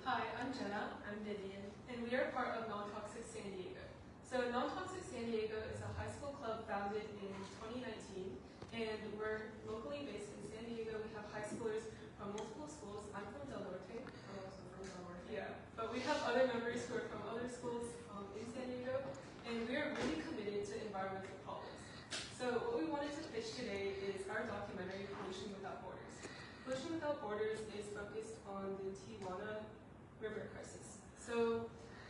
Hi, I'm Jenna. I'm Vivian. And we are part of Non-Toxic San Diego. So Non-Toxic San Diego is a high school club founded in 2019, and we're locally based in San Diego. We have high schoolers from multiple schools. I'm from Del Norte. I'm also from Del Norte. Yeah, but we have other members who are from other schools in San Diego, and we are really committed to environmental problems. So what we wanted to pitch today is our documentary, Pollution Without Borders. Pollution Without Borders is focused on the Tijuana River crisis. So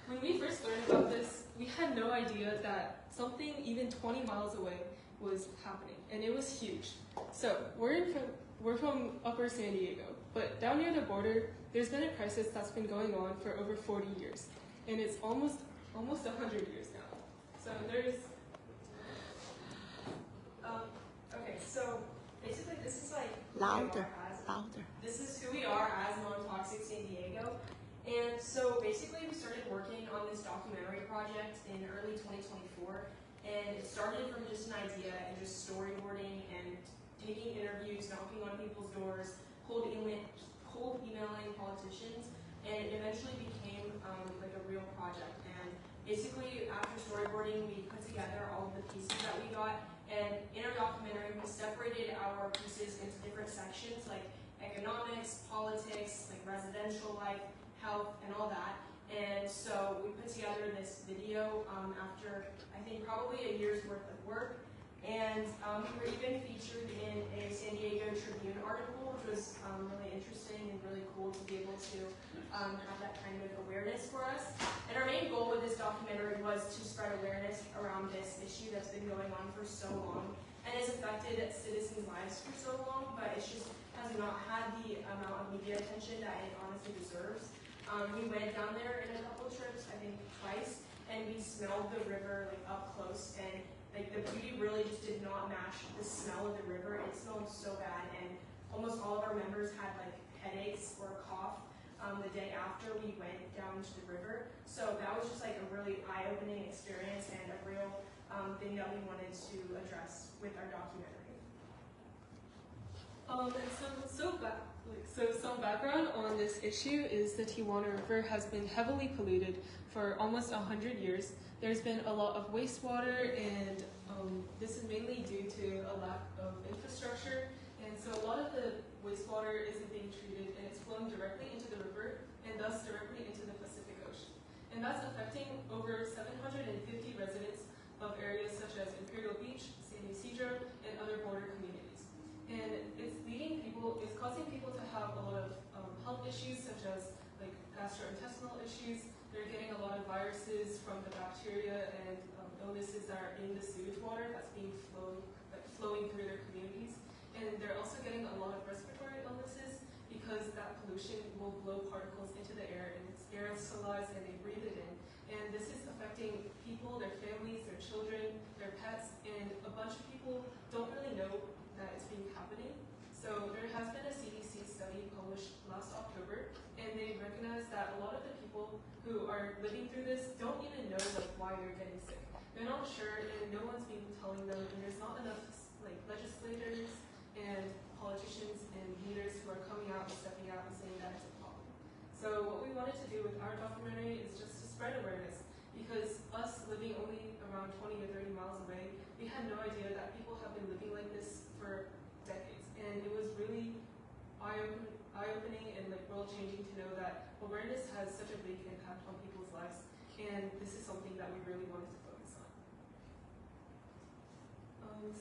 when we first learned about this, we had no idea that something even 20 miles away was happening, and it was huge. So we're from Upper San Diego, but down near the border, there's been a crisis that's been going on for over 40 years, and it's almost 100 years now. So there's okay, so basically this is like louder. This is who we are as Non-Toxic San Diego. And so basically we started working on this documentary project in early 2024. And it started from just an idea and just storyboarding and taking interviews, knocking on people's doors, cold emailing politicians. And it eventually became like a real project. And basically after storyboarding, we put together all of the pieces that we got. And in our documentary, we separated our pieces into different sections like economics, politics, like residential life, health, and all that. And so we put together this video after, I think, probably a year's worth of work. And we were even featured in a San Diego Tribune article, which was really interesting and really cool to be able to have that kind of awareness for us. And our main goal with this documentary was to spread awareness around this issue that's been going on for so long and has affected citizens' lives for so long, but it just has not had the amount of media attention that it honestly deserves. We went down there in a couple of trips, I think twice, and we smelled the river like up close, and like the beauty really just did not match the smell of the river. It smelled so bad, and almost all of our members had like headaches or a cough the day after we went down to the river. So that was just like a really eye-opening experience and a real thing that we wanted to address with our documentary. Some background on this issue is the Tijuana River has been heavily polluted for almost 100 years. There's been a lot of wastewater, and this is mainly due to a lack of infrastructure. And so a lot of the wastewater isn't being treated, and it's flowing directly into the river and thus directly into the Pacific Ocean. And that's affecting over 750 residents of areas such as Imperial Beach, San Ysidro, and other border communities. And it's causing people to have a lot of health issues such as like gastrointestinal issues. They're getting a lot of viruses from the bacteria and illnesses that are in the sewage water that's being flowing through their communities. And they're also getting a lot of respiratory illnesses because that pollution will blow particles into the air, and it's aerosolized and they breathe it in. And this is affecting people, their families, their children, their pets, and a bunch of people don't really know that it's being happening. So there has been a CDC study published last October, and they recognize that a lot of the people who are living through this don't even know like why they're getting sick. They're not sure, and no one's been telling them, and there's not enough like legislators and politicians and leaders who are coming out and stepping out and saying that it's a problem. So what we wanted to do with our documentary is just to spread awareness, because us living only around 20 or 30 miles away, we had no idea that people have been living like this for decades. And it was really eye-opening and like world-changing to know that awareness has such a big impact on people's lives, and this is something that we really wanted to focus on.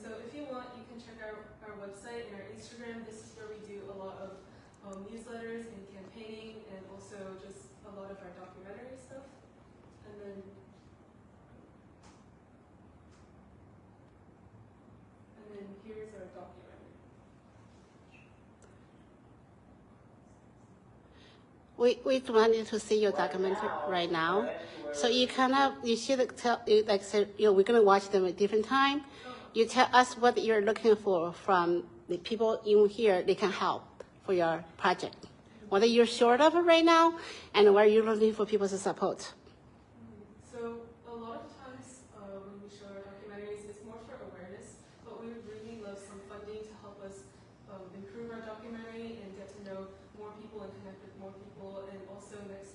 So if you want, you can check our website and our Instagram. This is where we do a lot of newsletters and campaigning, and also just a lot of our documentary stuff. And then here's our documentary. We wanted to see your documentary right now, so you should tell, like say, we're gonna watch them at different time. You tell us what you're looking for from the people in here. They can help for your project. What are you short of right now, and where you're looking for people to support. So a lot of times when we show our documentaries, it's more for awareness, but we would really love some funding to help us improve our documentary and get to know more people and connect with more people. And also next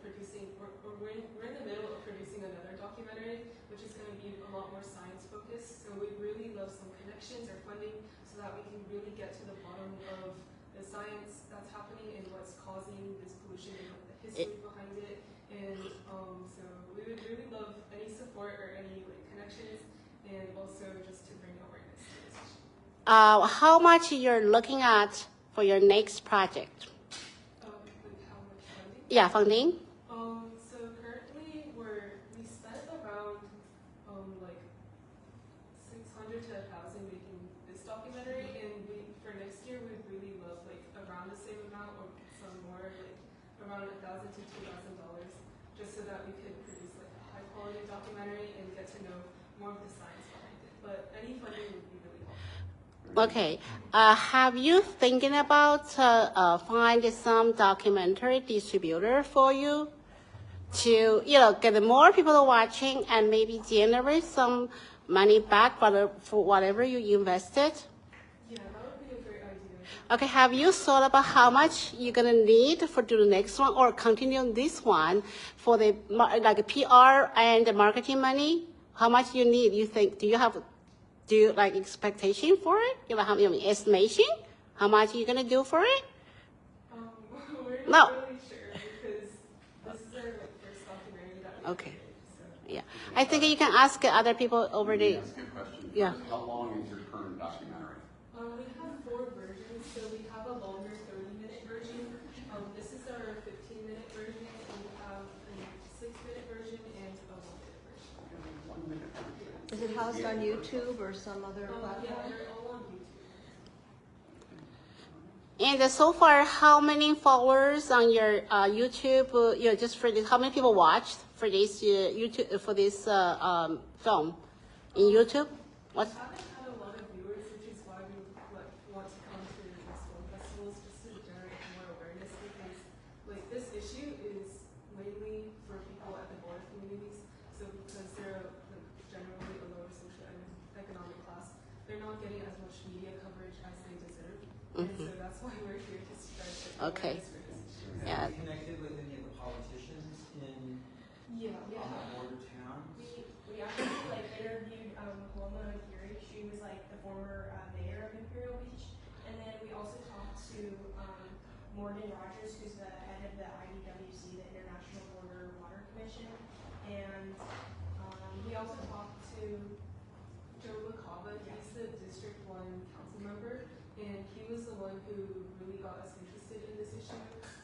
producing, we're in the middle of producing another documentary, which is going to be a lot more science focused. So we'd really love some connections or funding so that we can really get to the bottom of the science that's happening and what's causing this pollution and what the history behind it. And so we would really love any support or any like connections, and also just to bring awareness to this issue. How much you're looking at for your next project? With how much funding? Yeah, funding. So currently we spent around like 600 to 1,000 making this documentary, and for next year we'd really love like around the same amount or some more, like around $1,000 to $2,000, just so that we could produce like a high quality documentary and get to know more of the science behind it. But any funding would be really helpful. Okay. Have you thinking about find some documentary distributor for you to get more people watching and maybe generate some money back for whatever you invested? Yeah, that would be a great idea. Okay. Have you thought about how much you're gonna need for do the next one or continue this one for the like PR and the marketing money? How much you need? You think? Do you like expectation for it? How many estimation? How much are you gonna do for it? We're No. not really sure because this is our like first documentary that we Okay. created, so. Yeah. I think you can ask other people over Let me the. ask you a question. Yeah. First. How long is your current documentary? We have 4 versions, so we have a longer 30-minute version. This is our 15-minute version, and we have a 6-minute version and a 1-minute version. 1 minute. Is it housed on YouTube or some other Yeah, platform? they're all on YouTube. And so far, how many followers on your YouTube? Just for this, how many people watched for this YouTube for this film in YouTube? What? We haven't had a lot of viewers, which is why we want to come to these film festivals just to generate more awareness, because like this issue is mainly for people at the border communities. So because they're like generally a lower social and economic class, they're not getting as much media coverage as they deserve. And so that's why we're here to spread the Okay. awareness for this issue. Yeah. Have you connected with any of the politicians in Yeah. on the border towns? We actually like interviewed Paloma Aguirre. She was like the former mayor of Imperial Beach, and then we also talked to Morgan Rogers, who's the head of the IDWC, the International Border Water Commission, and we also talked to Joe LaCava. He's the District 1 council member, and he was the one who really got us interested in this issue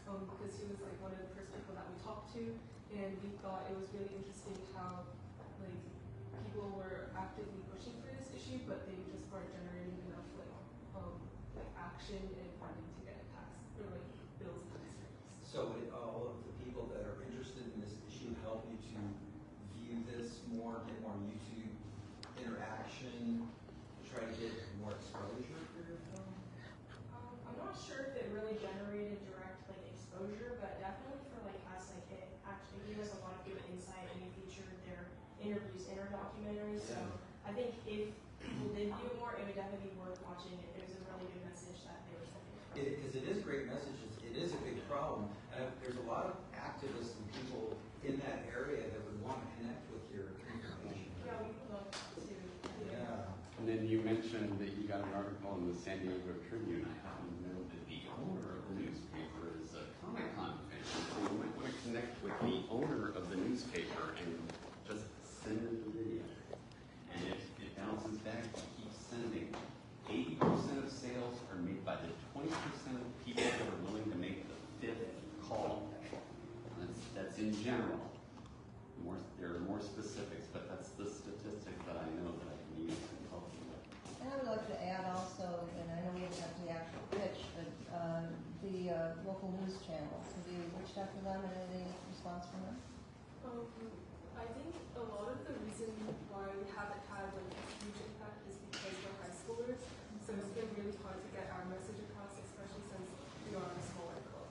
because he was like one of the first people that we talked to, and we thought it was really interesting how like people were actively pushing for this issue, but they just weren't generating enough like action and funding to get it passed or like bills passed. So would all of the people that are interested in this issue help you to view this more, get more YouTube interaction, try to get more exposure for your film? I'm not sure if it really generated direct like exposure, but definitely for like us, like it actually gave us a lot of good insight, and we featured their interviews in our documentary. So I think if people did view it more, it would definitely be worth watching. It was a really good message that they were sending. Because it is great messages. It is a big problem. And there's a lot of activists and people in that area that would want to connect with your information. Yeah, we would love to. Yeah. And then you mentioned that you got an article in the San Diego Tribune. I happen to know that the owner of the newspaper is a Comic-Con fan. So you might want to connect with the owner of the newspaper and just send him the video. And if it bounces back, keep sending. 80% of sales are made by the 20% of people that are willing to make the 5th call. That's in general. There are more specifics, but that's the statistic that I know that I can use and help you with. And I would like to add also, and I know we haven't got to the actual pitch, but the local news channels, have you reached out to them and any response from them? I think a lot of the reason why we haven't had like a huge impact is because we're high schoolers, so it's been really hard to get our message across, especially since we are a smaller club.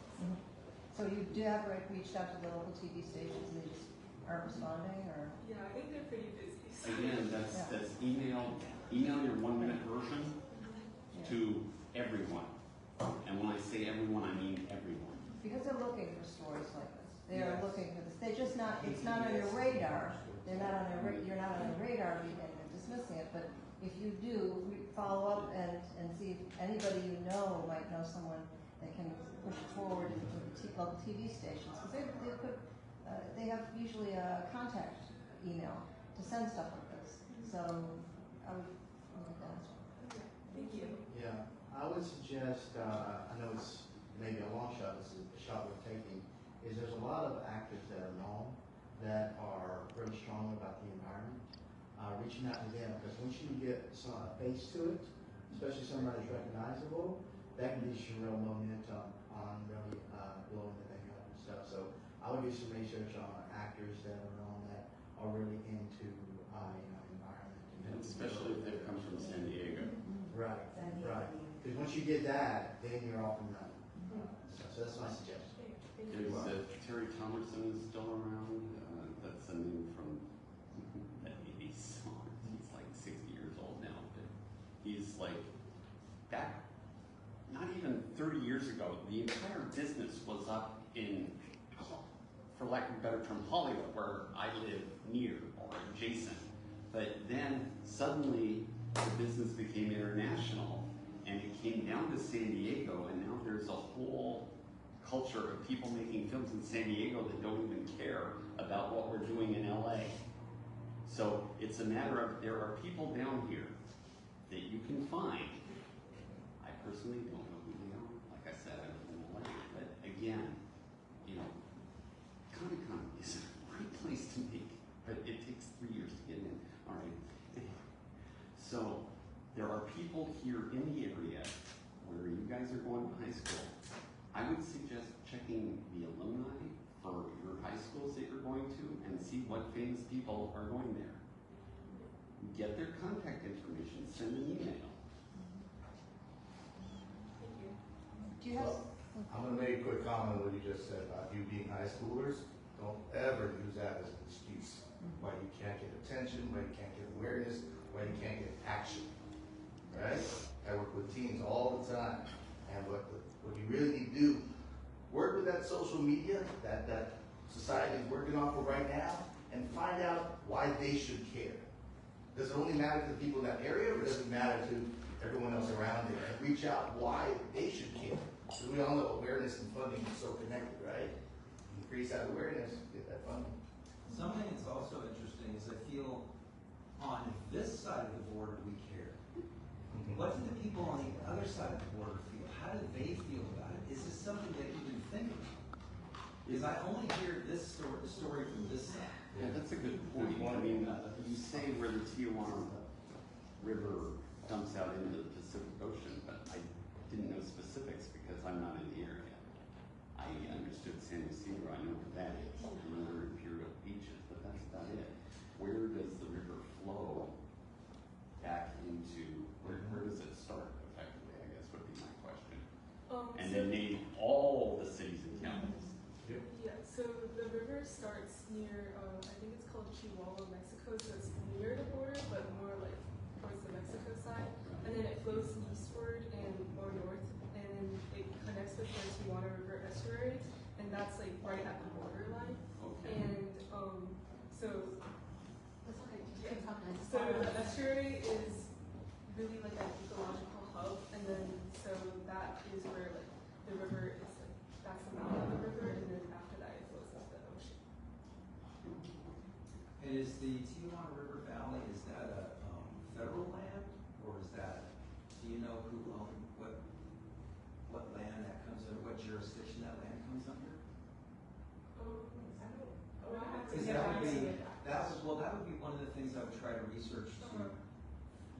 So you have reached out to the local TV stations and they just aren't responding, or? Yeah, I think they're pretty busy. So. Again, that's email your 1-minute version to everyone. And when I say everyone, I mean everyone. Because they're looking for stories like this. They are looking it's not on your radar. You're not on the radar and dismissing it, but if you do, follow up and see if anybody you know might know someone that can push it forward into the local TV stations, because they have usually a contact email to send stuff like this. So I would look at that as well. Thank you. Yeah, I would suggest, I know it's maybe a long shot, this is a shot we're taking, is there's a lot of actors that are known that are really strong about the environment. Reaching out to them, because once you get some face to it, especially somebody's recognizable, that gives you real momentum on really blowing the thing up and stuff. So I would do some research on actors that are known that are really into environment. And especially if they've come from San Diego. Right, right. Because once you get that, then you're off and running. So that's my suggestion. There's Terry Thomerson is still around. That's a name from the 80s song. He's like 60 years old now, but he's like back, not even 30 years ago, the entire business was up in, for lack of a better term, Hollywood, where I live near or adjacent. But then suddenly the business became international and it came down to San Diego, and now there's a whole culture of people making films in San Diego that don't even care about what we're doing in LA. So it's a matter of, there are people down here that you can find. I personally don't know who they are. Like I said, I live in LA. But again, Comic-Con is a great place to make, but it takes 3 years to get in. All right. So there are people here in the area where you guys are going to high school. I would suggest checking the alumni for your high schools that you're going to and see what famous people are going there. Get their contact information, send an email. Thank you. Do you have? I'm going to make a quick comment on what you just said about you being high schoolers. Don't ever use that as an excuse why you can't get attention, why you can't get awareness, why you can't get action. Right? I work with teens all the time, and what you really need to do, work with that social media that society is working on for right now, and find out why they should care. Does it only matter to the people in that area, or does it matter to everyone else around there? And reach out why they should care. Because we all know awareness and funding is so connected, right? Increase that awareness, get that funding. Something that's also interesting is I feel on this side of the border we care. What do the people on the other side of the border feel? How do they feel about it? Is this something they even think about? Because I only hear this story from this side. Yeah, that's a good point. I mean, you say where the Tijuana River dumps out into the Pacific Ocean, but I didn't know specifics because I'm not in the area. I understood San Ysidro, I know where that is. I know where Imperial Beach is, but that's about it. Where does the river flow back into, where does it start effectively, I guess would be my question. And then name all the cities and counties. Yeah, so the river starts near, I think it's called Chihuahua, Mexico, so it's near the border, but more like towards the Mexico side. And then it flows eastward and more north, and then it connects with the Tijuana River estuary, and that's like right at the borderline. Okay. And so That's okay. You can talk now. so the estuary is really like an ecological hub, and then so that is where like the river is like, that's the mouth of the river, and then after that it flows into the ocean. And is the Tijuana River Valley, is that a federal land, or is that, do you know who what land that comes under, what jurisdiction that land comes under? Because that would be, that would be one of the things I would try to research to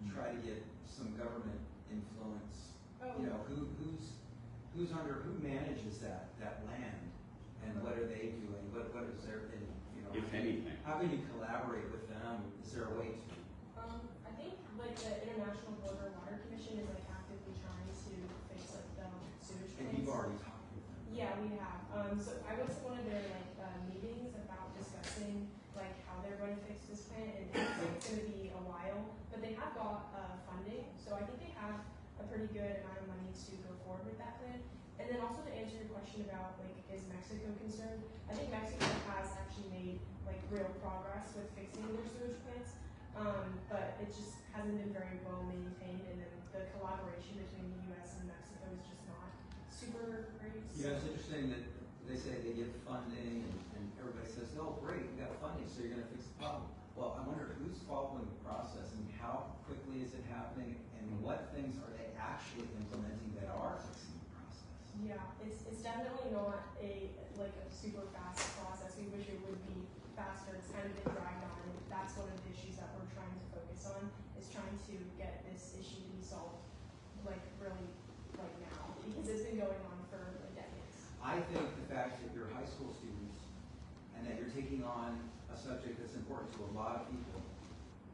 try to get some government influence. You know, who's under, who manages that land, and what are they doing? What is their, and, you know, If anything. how can you collaborate with them? Is there a way to? I think like the International Border Water Commission is like actively trying to fix like the sewage And plants. you've already talked with them. Yeah, we have. So I went to one of their like meetings about discussing like how they're going to fix this plant, and it's going to be a while, but they have got funding, so I think they have a pretty good amount of money to go forward with that plan. And then also to answer your question about like, is Mexico concerned? I think Mexico has actually made like real progress with fixing their sewage plants, but it just hasn't been very well maintained. And then the collaboration between the U.S. and Mexico is just not super great. Yeah, it's interesting that they say they give funding and everybody says, oh, great, we got funding, so you're gonna fix the problem. Well, I wonder who's following the process and how quickly is it happening and what things are they actually implementing that are fixing the process? Yeah, it's definitely not a super fast process. We wish it would be faster. It's kind of been dragged on, and that's one of the issues that we're trying to focus on, is trying to get this issue to be solved like really like now, because it's been going on for like decades. I think the fact that you're high school students and that you're taking on a subject that's important to a lot of people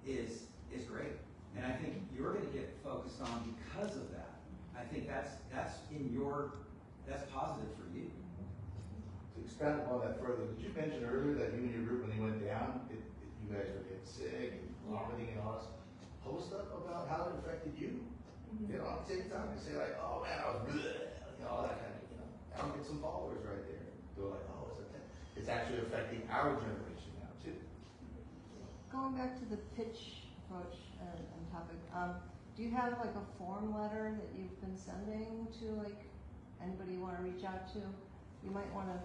is great. And I think you're going to get focused on because of that. I think that's positive for you. To expand upon that further, did you mention earlier that you and your group, when you went down, you guys were getting sick and vomiting and all this? Post up about how it affected you. Get on TikTok and say like, oh man, I was bleh, all that kind of, I'll get some followers right there. They're like, oh, it's actually affecting our generation now too. Going back to the pitch approach and topic, do you have like a form letter that you've been sending to like anybody you want to reach out to? You might want to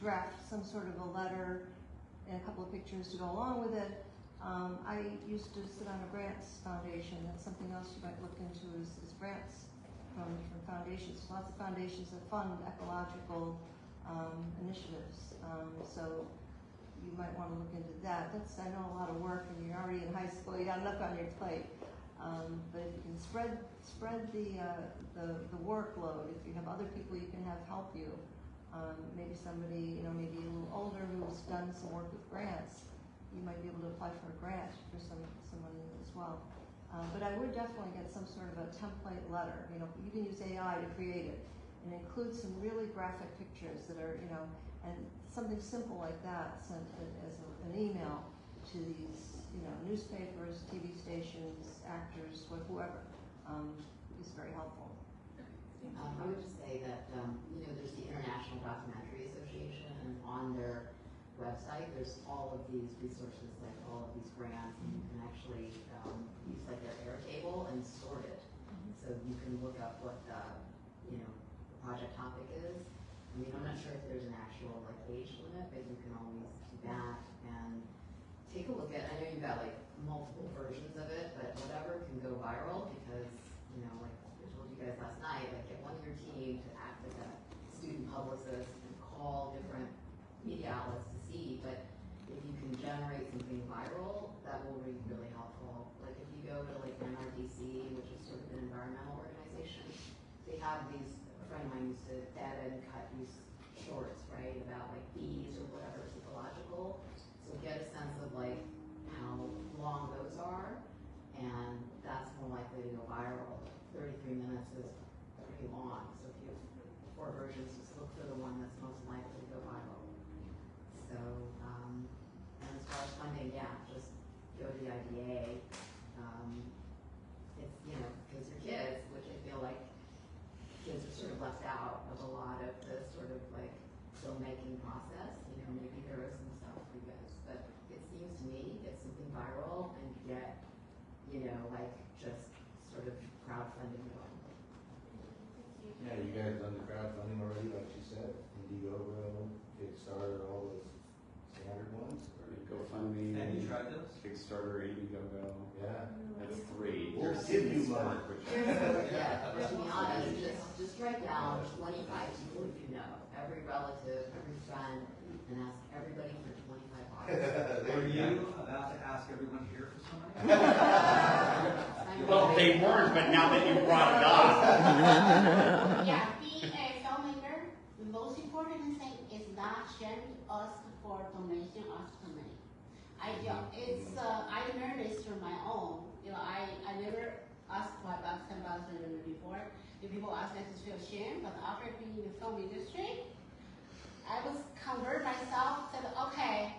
draft some sort of a letter and a couple of pictures to go along with it. I used to sit on a grants foundation. That's something else you might look into is grants from different foundations. Lots of foundations that fund ecological initiatives. So you might want to look into that. That's, I know, a lot of work, and you're already in high school. You got enough on your plate. But if you can spread the workload, if you have other people you can have help you, maybe somebody, maybe a little older who's done some work with grants, you might be able to apply for a grant for someone as well. But I would definitely get some sort of a template letter. You can use AI to create it and include some really graphic pictures that are, and something simple like that sent as an email to these, newspapers, TV stations, actors, whoever, is very helpful. I would just say that, there's the International Documentary Association, and on their website, there's all of these resources, like all of these grants, and you can actually use like their Airtable and sort it. So you can look up what the project topic is. I'm not sure if there's an actual like age limit, but you can always do that and take a look at. I know you've got like multiple versions of it, but whatever can go viral because like I told you guys last night, like get one of your team to act as a student publicist and call different media outlets to see. But if you can generate something viral, that will be really helpful. Like if you go to like NRDC, which is sort of an environmental organization, they have these. A friend of mine used to edit and cut these shorts, right, about like bees or whatever is ecological. So get a sense of like how long those are, and that's more likely to go viral. 33 minutes is pretty long, so if you have 4 versions, just look for the one that's most likely to go viral. So, and as far as funding, yeah, just go to the IDA. It's, because your kids, which I feel like kids are sort of left out of a lot of the sort of like filmmaking process. Maybe there is some stuff for you guys, but it seems to me get something viral and get, like just sort of crowdfunding going. Yeah, you guys done the crowdfunding already, like you said, Indiegogo, Kickstarter, all those standard ones. GoFundMe. Have you tried those? Kickstarter, Indiegogo. Yeah. That's 3. We'll There's give you Spark, money. which Yeah, to be honest, just write down 25 people you know, every relative, every friend, and ask everybody for $25. Were you about to ask everyone here for some money? Well, they weren't, but now that you brought it up. Yeah, being a filmmaker, the most important thing is not sharing us for donation, ask for money. I learned this from my own. I never asked for about $10 before. If people ask me, I just feel shame. But after being in the film industry, I was convert myself. Said, okay,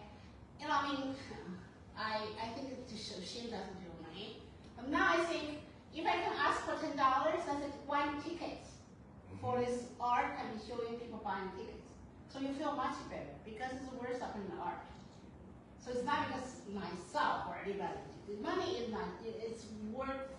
I think shame doesn't feel money. But now I think if I can ask for $10, that's like 1 ticket. for this art and showing people buying tickets. So you feel much better because it's worth something in art. So it's not just myself or anybody. The money is not, it's worth